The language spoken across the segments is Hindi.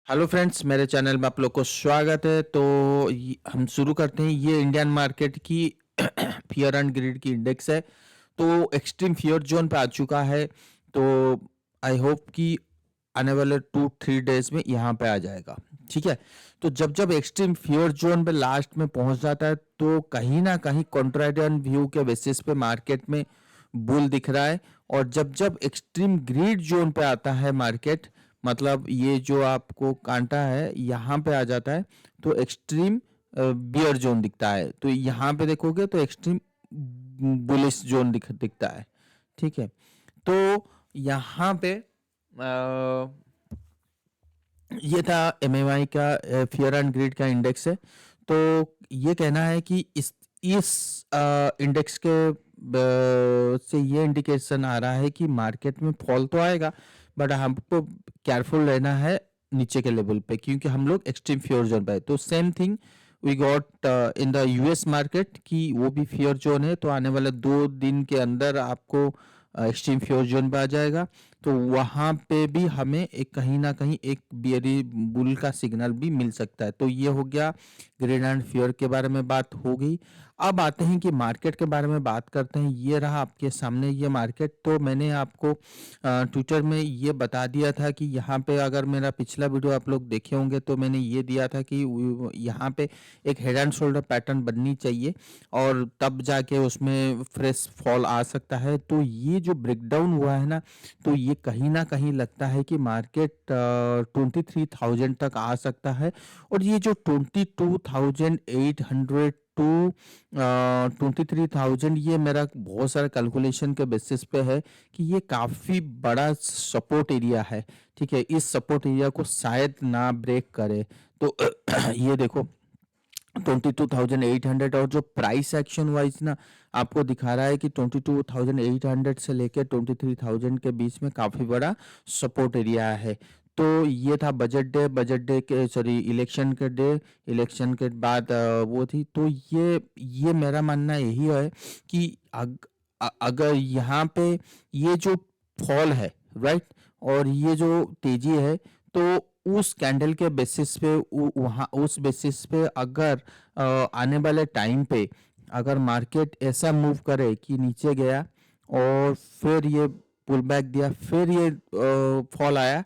हेलो फ्रेंड्स, मेरे चैनल में आप लोग को स्वागत है। तो हम शुरू करते हैं। ये इंडियन मार्केट की फियर एंड ग्रीड की इंडेक्स है। तो एक्सट्रीम फियर जोन पे आ चुका है। तो आई होप कि आने वाले 2-3 डेज में यहाँ पे आ जाएगा। ठीक है। तो जब जब एक्सट्रीम फियर जोन पे लास्ट में पहुंच जाता है तो कहीं ना कहीं कॉन्ट्रारियन व्यू के बेसिस पे मार्केट में बुल दिख रहा है। और जब जब एक्सट्रीम ग्रीड जोन पे आता है मार्केट, मतलब ये जो आपको कांटा है यहाँ पे आ जाता है, तो एक्सट्रीम बियर जोन दिखता है। तो यहाँ पे देखोगे तो एक्सट्रीम बुलिश जोन दिखता है। ठीक है। तो यहाँ पे ये था एमएमआई का फियर एंड ग्रीड का इंडेक्स है। तो ये कहना है कि इस इंडेक्स के से ये इंडिकेशन आ रहा है कि मार्केट में फॉल तो आएगा, बट हमको केयरफुल रहना है नीचे के लेवल पे, क्योंकि हम लोग एक्सट्रीम फियर जोन पे है। तो same thing we got in the US market की वो भी फियर जोन है। तो आने वाले 2 दिन के अंदर आपको एक्सट्रीम फियर जोन पे आ जाएगा। तो वहाँ पे भी हमें एक कहीं ना कहीं एक बियरी बुल का सिग्नल भी मिल सकता है। तो ये हो गया ग्रीड एंड फियर के बारे में बात हो गई। अब आते हैं कि मार्केट के बारे में बात करते हैं। ये रहा आपके सामने ये मार्केट। तो मैंने आपको ट्विटर में ये बता दिया था कि यहाँ पे, अगर मेरा पिछला वीडियो आप लोग देखे होंगे तो मैंने ये दिया था कि यहाँ पे एक हेड एंड शोल्डर पैटर्न बननी चाहिए और तब जाके उसमें फ्रेश फॉल आ सकता है। तो ये जो ब्रेकडाउन हुआ है ना, तो ये कहीं ना कहीं लगता है कि मार्केट 23,000 तक आ सकता है। और ये जो 22,800 टू 23,000, ये मेरा बहुत सारा कैलकुलेशन के बेसिस पे है कि ये काफ़ी बड़ा सपोर्ट एरिया है। ठीक है। इस सपोर्ट एरिया को शायद ना ब्रेक करे। तो ये देखो 22,800, और जो प्राइस एक्शन वाइज ना आपको दिखा रहा है कि 22,800 से लेकर 23,000 के बीच में काफी बड़ा सपोर्ट एरिया है। तो ये था बजट डे के, सॉरी, इलेक्शन के डे। इलेक्शन के बाद वो थी। तो ये मेरा मानना यही है कि अगर यहाँ पे ये जो फॉल है, राइट, और ये जो तेजी है, तो उस कैंडल के बेसिस पे वहाँ उस बेसिस पे अगर आने वाले टाइम पे अगर मार्केट ऐसा मूव करे कि नीचे गया और फिर ये पुल बैक दिया, फिर ये फॉल आया,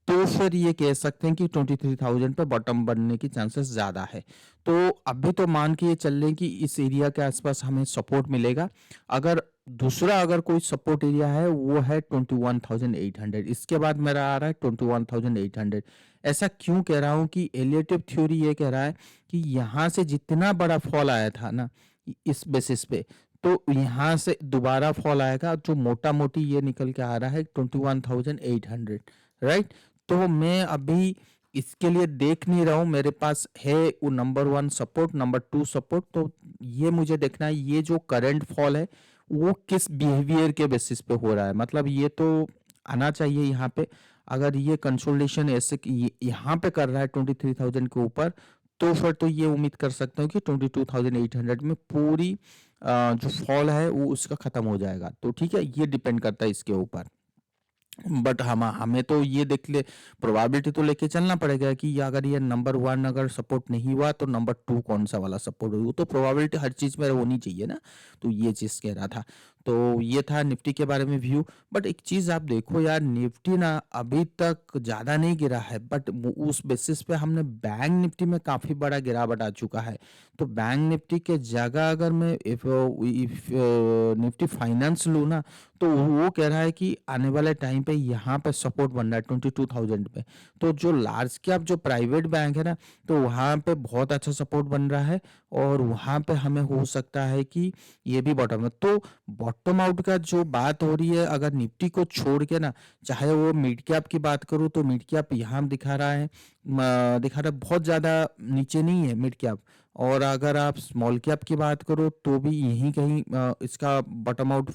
तो फिर ये कह सकते हैं कि 23,000 पे बॉटम बनने की चांसेस ज़्यादा है। तो अभी तो मान के ये चल रहे हैं कि इस एरिया के आसपास हमें सपोर्ट मिलेगा। अगर दूसरा अगर कोई सपोर्ट एरिया है वो है 21,800। इसके बाद मेरा आ रहा है 21,800। ऐसा क्यों कह रहा हूँ कि एलियटिव थ्योरी ये कह रहा है कि यहाँ से जितना बड़ा फॉल आया था ना इस बेसिस पे, तो यहाँ से दोबारा फॉल आएगा जो मोटा मोटी ये निकल के आ रहा है 21,800, राइट। तो मैं अभी इसके लिए देख नहीं रहा हूँ। मेरे पास है वो नंबर 1 सपोर्ट, नंबर 2 सपोर्ट। तो ये मुझे देखना है ये जो करंट फॉल है वो किस बिहेवियर के बेसिस पे हो रहा है। मतलब ये तो आना चाहिए यहाँ पे। अगर ये कंसोलिडेशन ऐसे यहाँ पे कर रहा है 23,000 के ऊपर, तो फिर तो ये उम्मीद कर सकता हूँ कि 22,800 में पूरी जो फॉल है वो उसका खत्म हो जाएगा। तो ठीक है, ये डिपेंड करता है इसके ऊपर। बट हमें तो ये देख ले, प्रोबेबिलिटी तो लेके चलना पड़ेगा कि अगर ये नंबर 1 अगर सपोर्ट नहीं हुआ तो नंबर 2 कौन सा वाला सपोर्ट हो। तो प्रोबेबिलिटी हर चीज में होनी चाहिए ना। तो ये चीज कह रहा था। तो ये था निफ्टी के बारे में व्यू। बट एक चीज आप देखो यार, निफ्टी ना अभी तक ज्यादा नहीं गिरा है, बट उस बेसिस पे हमने बैंक निफ्टी में काफी बड़ा गिरावट आ चुका है। तो बैंक निफ्टी के जगह अगर मैं इफ निफ्टी फाइनेंस लूँ ना, तो वो कह रहा है कि आने वाले टाइम पे यहाँ पे सपोर्ट बन रहा है 22,000 पे। तो जो लार्ज कैप जो प्राइवेट बैंक है ना, तो वहाँ पे बहुत अच्छा सपोर्ट बन रहा है। और वहाँ पे हमें हो सकता है कि ये भी बॉटम है। तो बॉटम आउट का जो बात हो रही है, अगर निफ्टी को छोड़ के ना, चाहे वो मिड कैप की बात करूँ तो मिड कैप यहाँ दिखा रहा है, बहुत ज़्यादा नीचे नहीं है मिड कैप। और अगर आप स्मॉल कैप की बात करो तो भी यहीं कहीं इसका बॉटम आउट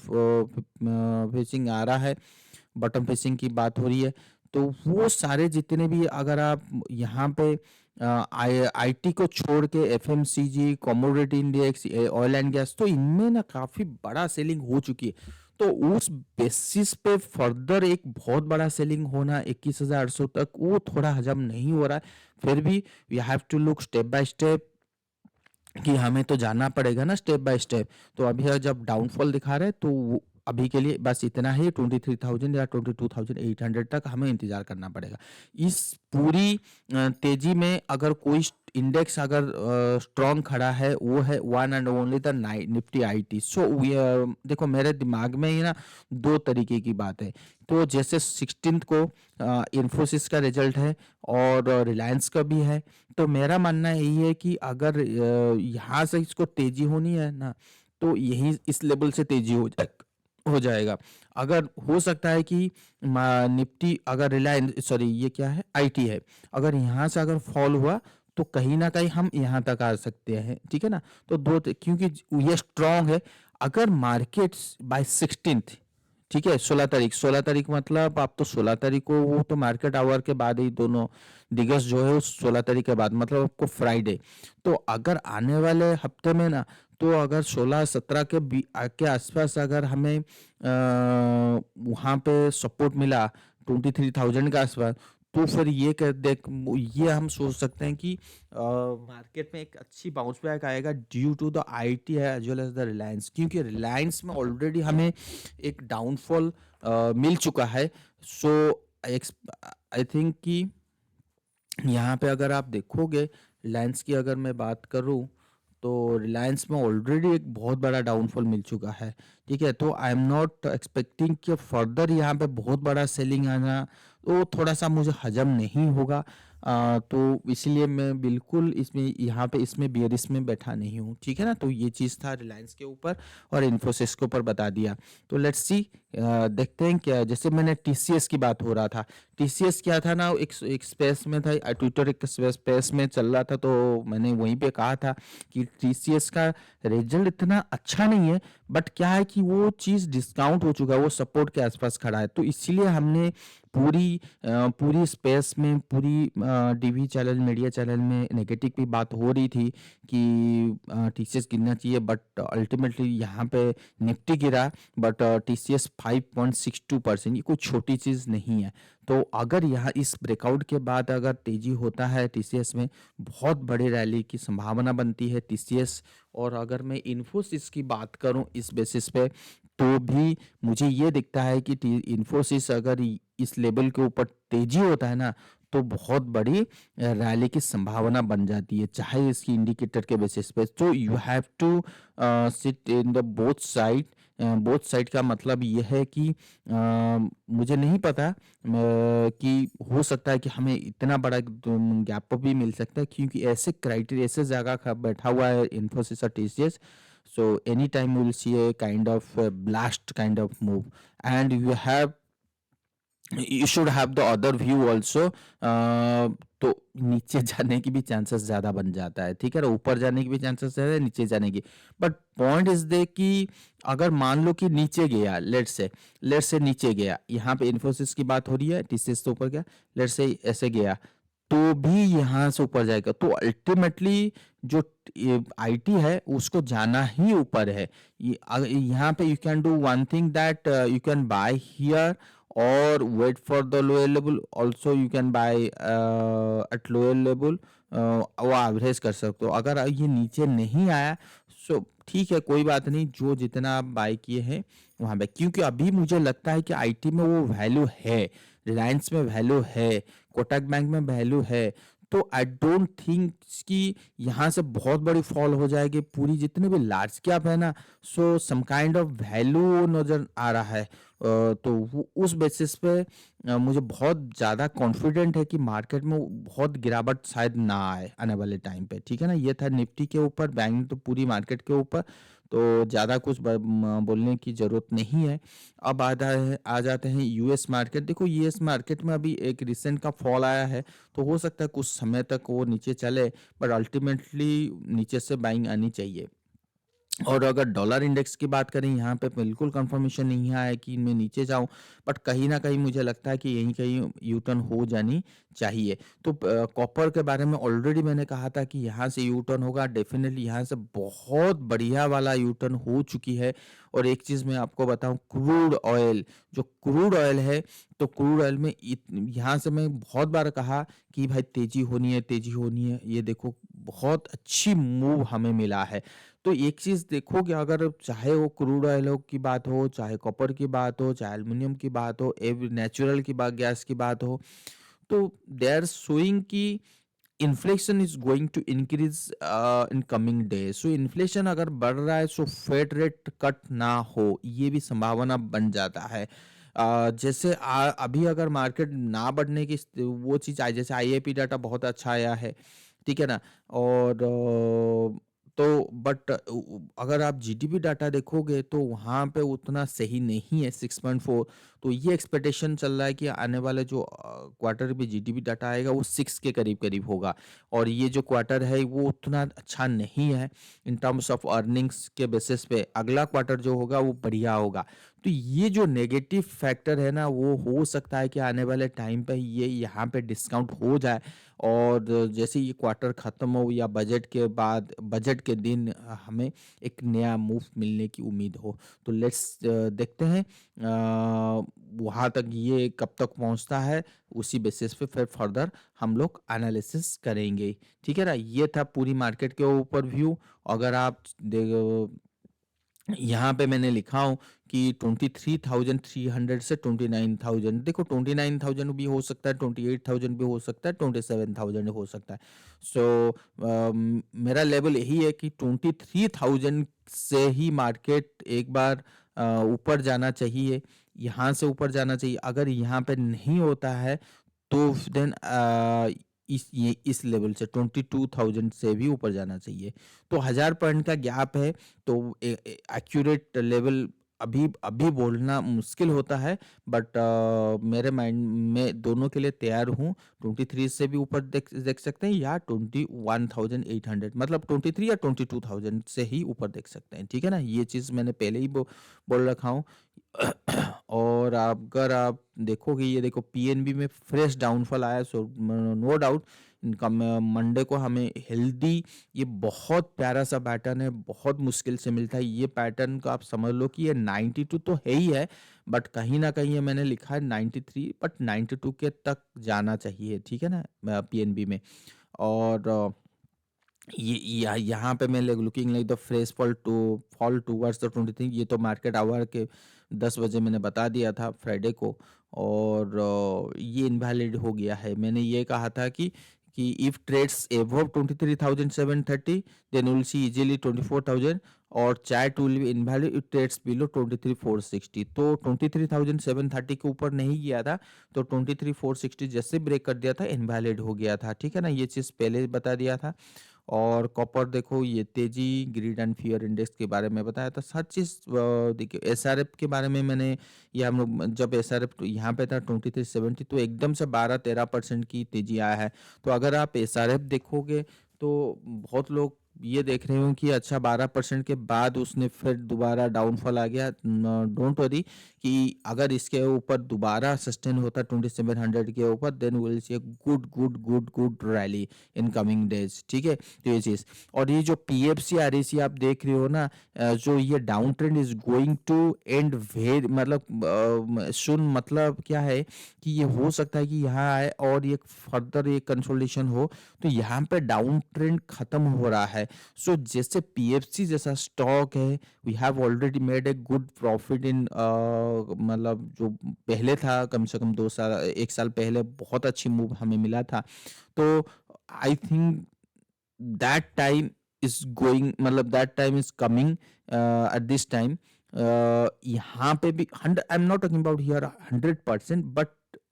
फेसिंग आ रहा है, बॉटम फेसिंग की बात हो रही है। तो वो सारे जितने भी, अगर आप यहाँ पे आईटी को छोड़ के FMCG, commodity index, oil and gas, तो इनमें ना काफी बड़ा सेलिंग हो चुकी है। तो उस बेसिस पे फर्दर एक बहुत बड़ा सेलिंग होना 21,800 तक, वो थोड़ा हजम नहीं हो रहा है। फिर भी we have to look step by step कि हमें तो जाना पड़ेगा ना स्टेप बाय स्टेप। तो अभी जब डाउनफॉल दिखा रहे हैं तो अभी के लिए बस इतना ही, 23,000 या 22,800 तक हमें इंतजार करना पड़ेगा। इस पूरी तेजी में अगर कोई इंडेक्स अगर स्ट्रॉन्ग खड़ा है, वो है one and only the Nifty IT. So देखो मेरे दिमाग में ही ना दो तरीके की बात है। तो जैसे 16 को इंफोसिस का रिजल्ट है और रिलायंस का भी है। तो मेरा मानना यही है कि अगर यहाँ से इसको तेजी होनी है ना, तो यही इस लेवल से तेजी हो जाएगा। अगर हो सकता है कि निफ्टी अगर रिलायंस, सॉरी ये क्या है, आईटी है, अगर यहाँ से अगर फॉल हुआ तो कहीं ना कहीं हम यहाँ तक आ सकते हैं, ठीक है ना। तो क्योंकि ये स्ट्रांग है। अगर मार्केट बाय 16th, ठीक है, 16 तारीख, 16 तारीख मतलब आप तो 16 तारीख को, वो तो मार्केट आवर के बाद ही दोनों दिग्गज जो है उस 16 तारीख के बाद, मतलब आपको फ्राइडे। तो अगर आने वाले हफ्ते में ना, तो अगर 16-17 के आसपास अगर हमें वहाँ पे सपोर्ट मिला 23,000 के आसपास, तो फिर ये कर देख, ये हम सोच सकते हैं कि मार्केट में एक अच्छी बाउंस बैक आएगा ड्यू टू द आईटी है as well as the Reliance, क्योंकि रिलायंस में ऑलरेडी हमें एक डाउनफॉल मिल चुका है। सो आई थिंक कि यहाँ पे अगर आप देखोगे, रिलायंस की अगर मैं बात करूँ, तो रिलायंस में ऑलरेडी एक बहुत बड़ा डाउनफॉल मिल चुका है, ठीक है। तो आई एम नॉट एक्सपेक्टिंग कि फर्दर यहाँ पे बहुत बड़ा सेलिंग आना, तो थोड़ा सा मुझे हजम नहीं होगा। तो इसलिए मैं बिल्कुल इसमें यहाँ पे इसमें बियरिश में बैठा नहीं हूँ, ठीक है ना। तो ये चीज़ था रिलायंस के ऊपर और इन्फोसिस के ऊपर बता दिया। तो लेट्स सी, देखते हैं क्या। जैसे मैंने टीसीएस की बात हो रहा था, टीसीएस क्या था ना, एक स्पेस में था, ट्विटर एक स्पेस में चल रहा था, तो मैंने वहीं पे कहा था कि टीसीएस का रिजल्ट इतना अच्छा नहीं है, बट क्या है कि वो चीज़ डिस्काउंट हो चुका है, वो सपोर्ट के आसपास खड़ा है। तो इसीलिए हमने पूरी स्पेस में, पूरी टीवी चैनल, मीडिया चैनल में नेगेटिव भी बात हो रही थी कि टीसीएस गिरना चाहिए, बट अल्टीमेटली यहाँ पे निफ्टी गिरा, बट टीसीएस 5.62%, ये कोई छोटी चीज़ नहीं है। तो अगर यहाँ इस ब्रेकआउट के बाद अगर तेजी होता है टीसीएस में, बहुत बड़ी रैली की संभावना बनती है टीसीएस। और अगर मैं इन्फोसिस की बात करूं इस बेसिस पे, तो भी मुझे ये दिखता है कि इन्फोसिस अगर इस लेवल के ऊपर तेजी होता है ना, तो बहुत बड़ी रैली की संभावना बन जाती है, चाहे इसकी इंडिकेटर के बेसिस पे। तो you have to sit in the both side. Both side का मतलब ये है कि मुझे नहीं पता कि हो सकता है कि हमें इतना बड़ा गैप अप भी मिल सकता है, क्योंकि ऐसे क्राइटेरिया, ऐसे जगह बैठा हुआ है इन्फोसिस और TCS. So anytime we will see a kind of blast kind of move, and you should have the other view also। तो नीचे जाने की भी चांसेस ज्यादा बन जाता है, ठीक है ना। ऊपर जाने की भी चांसेस ज्यादा है, नीचे जाने की। बट पॉइंट इज दे कि अगर मान लो कि नीचे गया, लेट्स से नीचे गया, यहाँ पे इन्फोसिस की बात हो रही है, टीसीएस से ऊपर गया, लेट्स से ऐसे गया, तो भी यहाँ से ऊपर जाएगा। तो अल्टीमेटली जो आईटी है उसको जाना ही ऊपर है। यहाँ पे you can do one thing, that you can buy here और wait for the lower level, also you can buy at lower level. वो एवरेज कर सकते हो। अगर ये नीचे नहीं आया, सो ठीक है, कोई बात नहीं, जो जितना आप बाय किए हैं वहां पे, क्योंकि अभी मुझे लगता है कि आईटी में वो वैल्यू है, रिलायंस में वैल्यू है, कोटक बैंक में वैल्यू है। तो आई डोंट थिंक कि यहाँ से बहुत बड़ी फॉल हो जाएगी। पूरी जितने भी लार्ज कैप है ना, सो सम काइंड ऑफ वैल्यू नजर आ रहा है। तो उस बेसिस पे मुझे बहुत ज़्यादा कॉन्फिडेंट है कि मार्केट में बहुत गिरावट शायद ना आए आने वाले टाइम पे, ठीक है ना। ये था निफ्टी के ऊपर, बैंक तो पूरी मार्केट के ऊपर, तो ज़्यादा कुछ बोलने की ज़रूरत नहीं है। अब आ जाते हैं यूएस मार्केट। देखो यूएस मार्केट में अभी एक रिसेंट का फॉल आया है, तो हो सकता है कुछ समय तक वो नीचे चले, बट अल्टीमेटली नीचे से बाइंग आनी चाहिए। और अगर डॉलर इंडेक्स की बात करें, यहाँ पे बिल्कुल कंफर्मेशन नहीं आया है कि मैं नीचे जाऊं, बट कहीं ना कहीं मुझे लगता है कि यहीं कहीं यू टर्न हो जानी चाहिए। तो कॉपर के बारे में ऑलरेडी मैंने कहा था कि यहाँ से यू टर्न होगा डेफिनेटली, यहाँ से बहुत बढ़िया वाला यू टर्न हो चुकी है। और एक चीज़ मैं आपको बताऊं, क्रूड ऑयल, जो क्रूड ऑयल है, तो क्रूड ऑयल में यहाँ से मैं बहुत बार कहा कि भाई तेजी होनी है, तेजी होनी है। ये देखो बहुत अच्छी मूव हमें मिला है। तो एक चीज़ देखो कि अगर चाहे वो क्रूड ऑयल की बात हो, चाहे कॉपर की बात हो, चाहे एल्युमिनियम की बात हो, नेचुरल की बात, गैस की बात हो, तो दे आर शोइंग कि inflation is going to increase in coming days. So inflation अगर बढ़ रहा है, सो फेड रेट कट ना हो, ये भी संभावना बन जाता है। जैसे अभी अगर मार्केट ना बढ़ने की वो चीज़ आई, जैसे आईआईपी डाटा बहुत अच्छा आया है, ठीक है ना। और तो बट अगर आप जीडीपी डाटा देखोगे तो वहाँ पे उतना सही नहीं है, 6.4। तो ये एक्सपेक्टेशन चल रहा है कि आने वाले जो क्वार्टर में जीडीपी डाटा आएगा वो 6 के करीब करीब होगा। और ये जो क्वार्टर है वो उतना अच्छा नहीं है इन टर्म्स ऑफ अर्निंग्स के बेसिस पे। अगला क्वार्टर जो होगा वो बढ़िया होगा। तो ये जो नेगेटिव फैक्टर है ना, वो हो सकता है कि आने वाले टाइम पे ये यहाँ पे डिस्काउंट हो जाए। और जैसे ये क्वार्टर ख़त्म हो या बजट के बाद, बजट के दिन हमें एक नया मूव मिलने की उम्मीद हो। तो लेट्स देखते हैं वहाँ तक ये कब तक पहुँचता है, उसी बेसिस पे फिर फर्दर हम लोग एनालिसिस करेंगे। ठीक है ना। ये था पूरी मार्केट के ऊपर व्यू। अगर आप यहाँ पे मैंने लिखा हूँ कि 23,300 से 29,000, देखो 29,000 भी हो सकता है, 28,000 भी हो सकता है, 27,000 हो सकता है। सो मेरा लेवल यही है कि 23,000 से ही मार्केट एक बार ऊपर जाना चाहिए, यहाँ से ऊपर जाना चाहिए। अगर यहाँ पे नहीं होता है तो देन इस लेवल से 22,000 से भी ऊपर जाना चाहिए। तो 1,000 पॉइंट का गैप है। तो एक्यूरेट लेवल अभी अभी बोलना मुश्किल होता है, बट मेरे माइंड में दोनों के लिए तैयार हूँ। 23 से भी ऊपर देख देख सकते हैं, या 21,800, मतलब 23 या 22,000 से ही ऊपर देख सकते हैं। ठीक है ना। ये चीज़ मैंने पहले ही बोल रखा हूँ। और अगर आप देखोगे, ये देखो पीएनबी में फ्रेश डाउनफॉल आया, सो नो डाउट इनका मंडे को हमें हेल्दी, ये बहुत प्यारा सा पैटर्न है, बहुत मुश्किल से मिलता है ये पैटर्न का। आप समझ लो कि ये 92 तो है ही है, बट कहीं ना कहीं ये मैंने लिखा है 93, बट 92 के तक जाना चाहिए। ठीक है ना पीएनबी में। और यहाँ पे मैं looking like the fresh fall towards the 23। ये तो मार्केट आवर के 10 बजे मैंने बता दिया था फ्राइडे को। और ये इनवैलिड हो गया है। मैंने ये कहा था कि if trades above 23,730 then will see easily 24,000, और that will be invalid if trades below 23,460। तो 23,730 के ऊपर नहीं गया था, तो 23,460 जैसे ब्रेक कर दिया था, इनवैलिड हो गया था। ठीक है ना। ये चीज़ पहले ही बता दिया था। और कॉपर देखो, ये तेजी, ग्रीड एंड फियर इंडेक्स के बारे में बताया था। हर चीज़ देखिए, एसआरएफ के बारे में मैंने, ये हम लोग जब एसआरएफ यहाँ पे था 2370, तो एकदम से 12-13% की तेजी आया है। तो अगर आप एसआरएफ देखोगे तो बहुत लोग ये देख रहे हो कि अच्छा 12% के बाद उसने फिर दोबारा डाउनफॉल आ गया। डोंट वरी कि अगर इसके ऊपर दोबारा सस्टेन होता 2700 के ऊपर, then will see a good good good good rally in coming days. ठीक है। तो ये चीज़, और ये जो पीएफसी आरईसी आप देख रहे हो ना, जो ये down trend is going to end where, मतलब सुन, मतलब क्या है कि ये हो सकता है कि यहाँ आए और ये फर्दर ये कंसोलिडेशन हो, तो यहाँ पे डाउन ट्रेंड खत्म हो रहा है। सो जैसे पीएफसी जैसा स्टॉक है, we have already made a good profit in, मतलब जो पहले था, कम से कम 2 साल, 1 साल पहले बहुत अच्छी मूव हमें मिला था। तो I think that time is going, मतलब that time is coming at this time. यहाँ पे भी 100, I am not talking about here 100%, but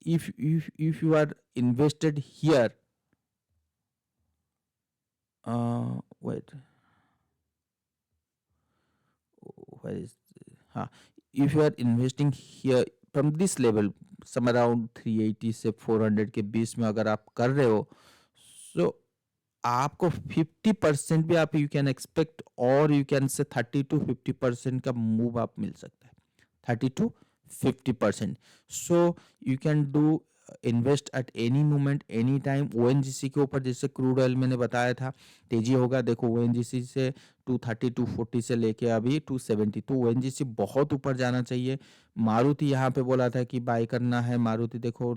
if you are invested here, wait, where is, हाँ, if you are investing here from this level, some around 380 से 400 के बीच में अगर आप कर रहे हो, so आपको 50% भी आप यू कैन एक्सपेक्ट, और यू कैन से 30 to 50% का मूव आप मिल सकता है, 30 to 50%। So you can do invest at any moment any time. ONGC के ऊपर जैसे क्रूड ऑयल मैंने बताया था तेजी होगा, देखो ओएनजीसी से 230 240 से लेके अभी 270, तो ओएनजीसी बहुत ऊपर जाना चाहिए। मारुति यहाँ पे बोला था कि बाय करना है मारुति, देखो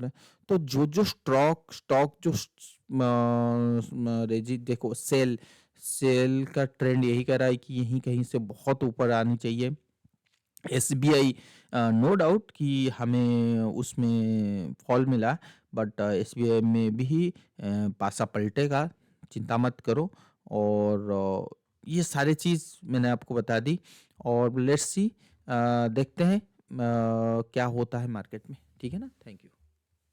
तो जो जो स्टॉक स्टॉक जो रेजी देखो सेल सेल का ट्रेंड यही कर रहा है कि यहीं कहीं से बहुत ऊपर आनी चाहिए। एसबीआई नो डाउट कि हमें उसमें फॉल मिला, बट एसबीआई में भी पासा पलटेगा, चिंता मत करो। और ये सारी चीज़ मैंने आपको बता दी, और लेट्स सी देखते हैं क्या होता है मार्केट में, ठीक है ना। Thank you.